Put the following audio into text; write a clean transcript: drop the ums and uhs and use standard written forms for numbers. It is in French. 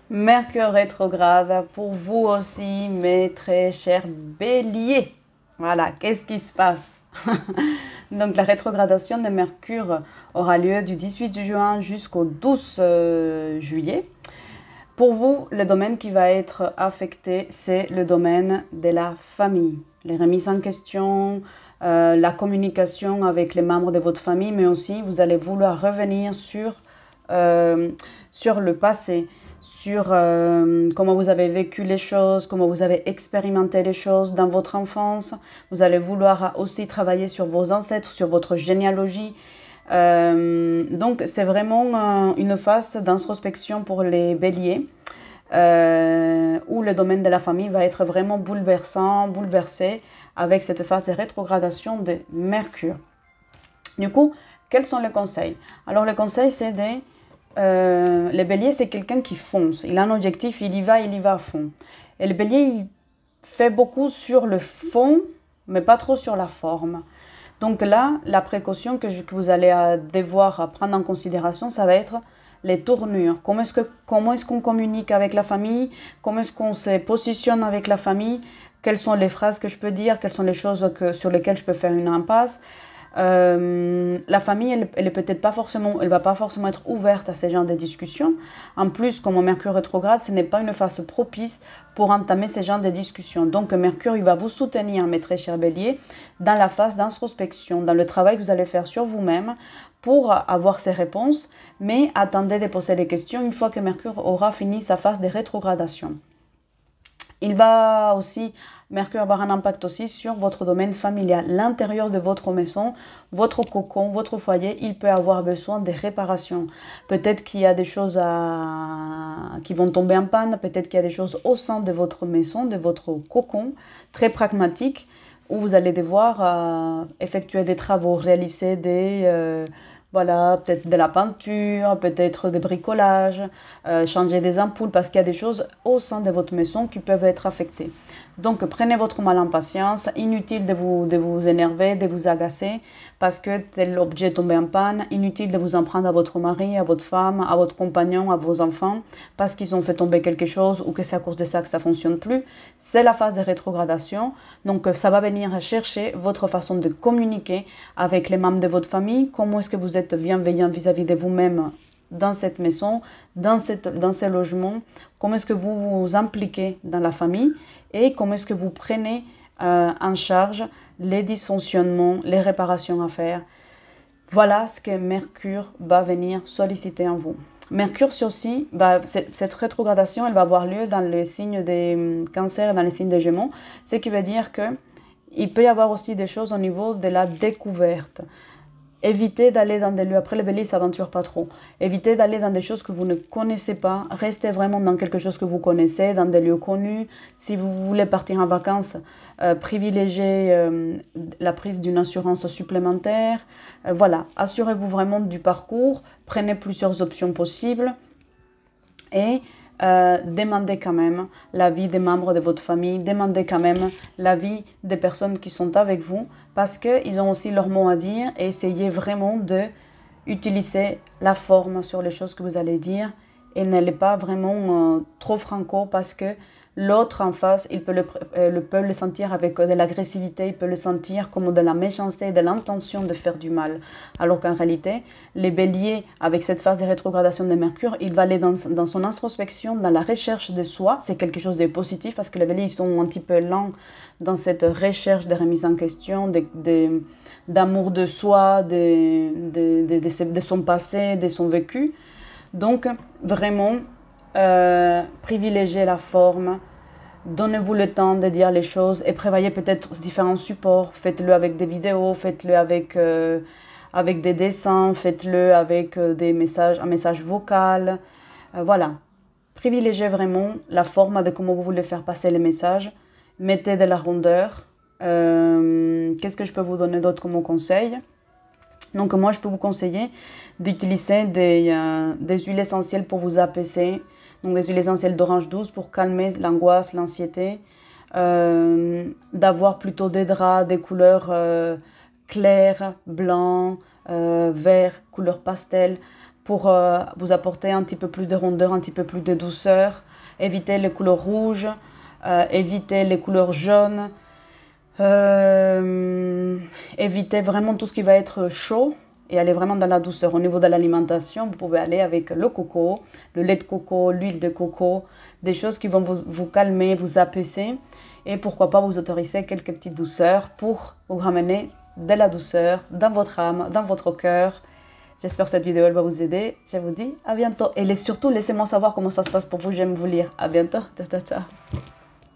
Mercure rétrograde pour vous aussi, mes très chers béliers. Voilà, qu'est-ce qui se passe? Donc la rétrogradation de Mercure aura lieu du 18 juin jusqu'au 12 juillet. Pour vous, le domaine qui va être affecté, c'est le domaine de la famille. Les remises en question, la communication avec les membres de votre famille, mais aussi vous allez vouloir revenir sur le passé, sur comment vous avez vécu les choses, comment vous avez expérimenté les choses dans votre enfance. Vous allez vouloir aussi travailler sur vos ancêtres, sur votre généalogie. Donc c'est vraiment une phase d'introspection pour les béliers, où le domaine de la famille va être vraiment bouleversé avec cette phase de rétrogradation de Mercure. Du coup, quels sont les conseils? Alors le conseil c'est le bélier, c'est quelqu'un qui fonce. Il a un objectif, il y va à fond. Et le bélier, il fait beaucoup sur le fond, mais pas trop sur la forme. Donc là, la précaution que vous allez devoir prendre en considération, ça va être les tournures. Comment est-ce qu'on communique avec la famille? Comment est-ce qu'on se positionne avec la famille? Quelles sont les phrases que je peux dire? Quelles sont les choses sur lesquelles je peux faire une impasse? La famille, elle est peut-être pas forcément, elle va pas forcément être ouverte à ce genre de discussions. En plus, comme Mercure rétrograde, ce n'est pas une phase propice pour entamer ce genre de discussions. Donc, Mercure, il va vous soutenir, mes très chers béliers, dans la phase d'introspection, dans le travail que vous allez faire sur vous-même pour avoir ces réponses. Mais attendez de poser les questions une fois que Mercure aura fini sa phase de rétrogradation. Mercure va avoir un impact aussi sur votre domaine familial. L'intérieur de votre maison, votre cocon, votre foyer, il peut avoir besoin de réparations. Peut-être qu'il y a des choses qui vont tomber en panne, peut-être qu'il y a des choses au sein de votre maison, de votre cocon, très pragmatiques, où vous allez devoir effectuer des travaux, réaliser voilà, peut-être de la peinture, peut-être des bricolages, changer des ampoules, parce qu'il y a des choses au sein de votre maison qui peuvent être affectées. Donc, prenez votre mal en patience. Inutile de vous énerver, de vous agacer, parce que tel objet est tombé en panne. Inutile de vous en prendre à votre mari, à votre femme, à votre compagnon, à vos enfants, parce qu'ils ont fait tomber quelque chose ou que c'est à cause de ça que ça ne fonctionne plus. C'est la phase de rétrogradation. Donc, ça va venir chercher votre façon de communiquer avec les membres de votre famille. Comment est-ce que vous êtes bienveillant vis-à-vis de vous-même dans cette maison, dans ces logements, comment est-ce que vous vous impliquez dans la famille et comment est-ce que vous prenez en charge les dysfonctionnements, les réparations à faire. Voilà ce que Mercure va venir solliciter en vous. Mercure aussi, cette rétrogradation, elle va avoir lieu dans le signe des cancers et dans les signes des gémeaux, ce qui veut dire qu'il peut y avoir aussi des choses au niveau de la découverte. Évitez d'aller dans des lieux, après le bélier ne s'aventure pas trop, évitez d'aller dans des choses que vous ne connaissez pas, restez vraiment dans quelque chose que vous connaissez, dans des lieux connus. Si vous voulez partir en vacances, privilégiez la prise d'une assurance supplémentaire. Voilà, assurez-vous vraiment du parcours, prenez plusieurs options possibles et demandez quand même l'avis des membres de votre famille, demandez quand même l'avis des personnes qui sont avec vous, parce qu'ils ont aussi leur mot à dire, et essayez vraiment d'utiliser la forme sur les choses que vous allez dire, et n'allez pas vraiment trop franco, parce que l'autre en face, il peut le sentir avec de l'agressivité, il peut le sentir comme de la méchanceté, de l'intention de faire du mal. Alors qu'en réalité, les béliers, avec cette phase de rétrogradation de Mercure, il va aller dans son introspection, dans la recherche de soi. C'est quelque chose de positif parce que les béliers, ils sont un petit peu lents dans cette recherche de remise en question, d'amour de soi, de son passé, de son vécu. Donc, vraiment, privilégiez la forme, donnez-vous le temps de dire les choses et prévoyez peut-être différents supports. Faites-le avec des vidéos, faites-le avec des dessins, faites-le avec un message vocal. Voilà. Privilégiez vraiment la forme de comment vous voulez faire passer les messages. Mettez de la rondeur. Qu'est-ce que je peux vous donner d'autre comme conseil? Donc moi, je peux vous conseiller d'utiliser des huiles essentielles pour vous apaiser. Donc des huiles essentielles d'orange douce pour calmer l'angoisse, l'anxiété. D'avoir plutôt des draps, des couleurs claires, blanc, vert, couleur pastel, pour vous apporter un petit peu plus de rondeur, un petit peu plus de douceur. Évitez les couleurs rouges, évitez les couleurs jaunes. Évitez vraiment tout ce qui va être chaud et aller vraiment dans la douceur. Au niveau de l'alimentation, vous pouvez aller avec le coco, le lait de coco, l'huile de coco, des choses qui vont vous calmer, vous apaiser. Et pourquoi pas vous autoriser quelques petites douceurs pour vous ramener de la douceur dans votre âme, dans votre cœur. J'espère que cette vidéo elle va vous aider. Je vous dis à bientôt. Et surtout, laissez-moi savoir comment ça se passe pour vous. J'aime vous lire. À bientôt. Ciao, ciao, ciao.